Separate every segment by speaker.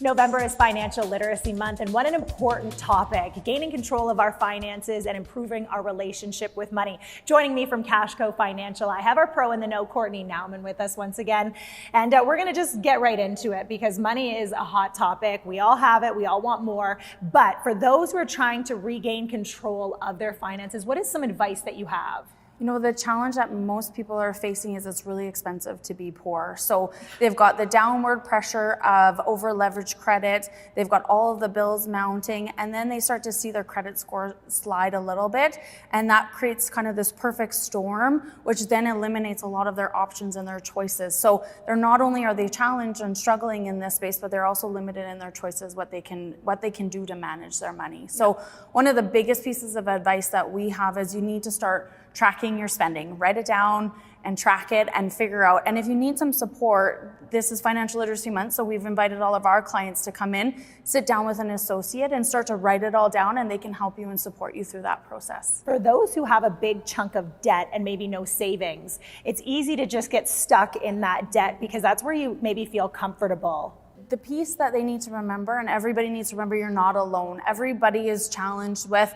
Speaker 1: November is Financial Literacy Month, and what an important topic, gaining control of our finances and improving our relationship with money. Joining me from Cashco Financial, I have our pro in the know, Courtney Nauman, with us once again. And we're gonna just get right into it because money is a hot topic. We all have it, we all want more. But for those who are trying to regain control of their finances, what is some advice that you have?
Speaker 2: You know, the challenge that most people are facing is it's really expensive to be poor. So they've got the downward pressure of over-leveraged credit, they've got all of the bills mounting, and then they start to see their credit score slide a little bit, and that creates kind of this perfect storm, which then eliminates a lot of their options and their choices. So they're not only are they challenged and struggling in this space, but they're also limited in their choices, what they can do to manage their money. So one of the biggest pieces of advice that we have is you need to start tracking your spending. Write it down and track it and figure out. And if you need some support, this is Financial Literacy Month, so we've invited all of our clients to come in, sit down with an associate and start to write it all down, and they can help you and support you through that process.
Speaker 1: For those who have a big chunk of debt and maybe no savings, it's easy to just get stuck in that debt because that's where you maybe feel comfortable.
Speaker 2: The piece that they need to remember, and everybody needs to remember, you're not alone. Everybody is challenged with,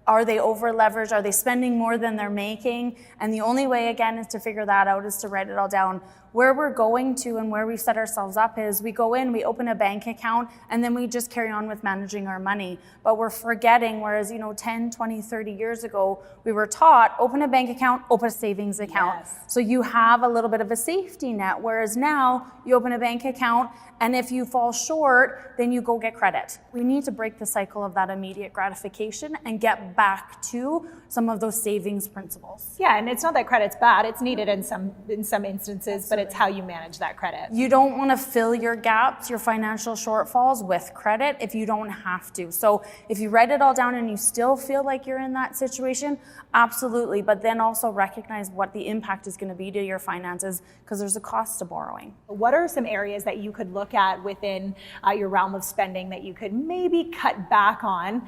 Speaker 2: are they over leveraged? Are they spending more than they're making? And the only way, again, is to figure that out is to write it all down. Where we're going to and where we set ourselves up is we go in, we open a bank account, and then we just carry on with managing our money. But we're forgetting, whereas, 10, 20, 30 years ago, we were taught, open a bank account, open a savings account.
Speaker 1: Yes.
Speaker 2: So you have a little bit of a safety net, whereas now you open a bank account, and if you fall short, then you go get credit. We need to break the cycle of that immediate gratification and get back to some of those savings principles.
Speaker 1: Yeah, and it's not that credit's bad, it's needed in some instances, but it's how you manage that credit.
Speaker 2: You don't want to fill your gaps, your financial shortfalls with credit if you don't have to. So if you write it all down and you still feel like you're in that situation, absolutely, but then also recognize what the impact is going to be to your finances because there's a cost to borrowing.
Speaker 1: What are some areas that you could look at within your realm of spending that you could maybe cut back on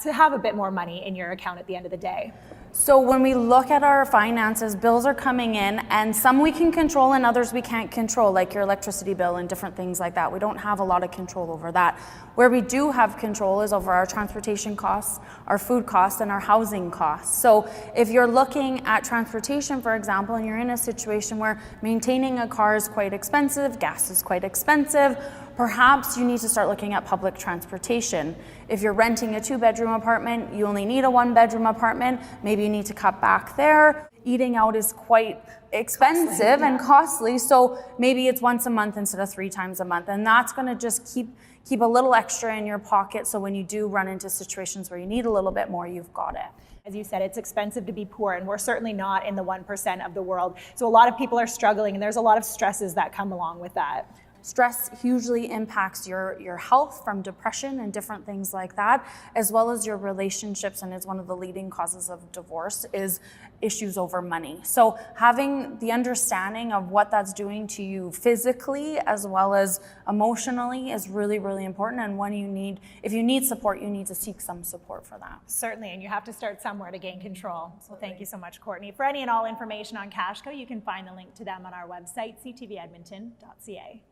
Speaker 1: to have a bit more money in your account at the end of the day?
Speaker 2: So when we look at our finances, bills are coming in, and some we can control and others we can't control, like your electricity bill and different things like that. We don't have a lot of control over that. Where we do have control is over our transportation costs, our food costs, and our housing costs. So if you're looking at transportation, for example, and you're in a situation where maintaining a car is quite expensive, gas is quite expensive, perhaps you need to start looking at public transportation. If you're renting a 2-bedroom apartment, you only need a 1-bedroom apartment, maybe you need to cut back there. Eating out is quite expensive and costly, so maybe it's once a month instead of 3 times a month, and that's gonna just keep a little extra in your pocket, so when you do run into situations where you need a little bit more, you've got it.
Speaker 1: As you said, it's expensive to be poor, and we're certainly not in the 1% of the world. So a lot of people are struggling, and there's a lot of stresses that come along with that.
Speaker 2: Stress hugely impacts your health from depression and different things like that, as well as your relationships, and is one of the leading causes of divorce is issues over money. So having the understanding of what that's doing to you physically as well as emotionally is really, really important, and if you need support, you need to seek some support for that.
Speaker 1: Certainly, and you have to start somewhere to gain control. So thank you so much, Courtney. For any and all information on Cashco, you can find the link to them on our website, ctvedmonton.ca.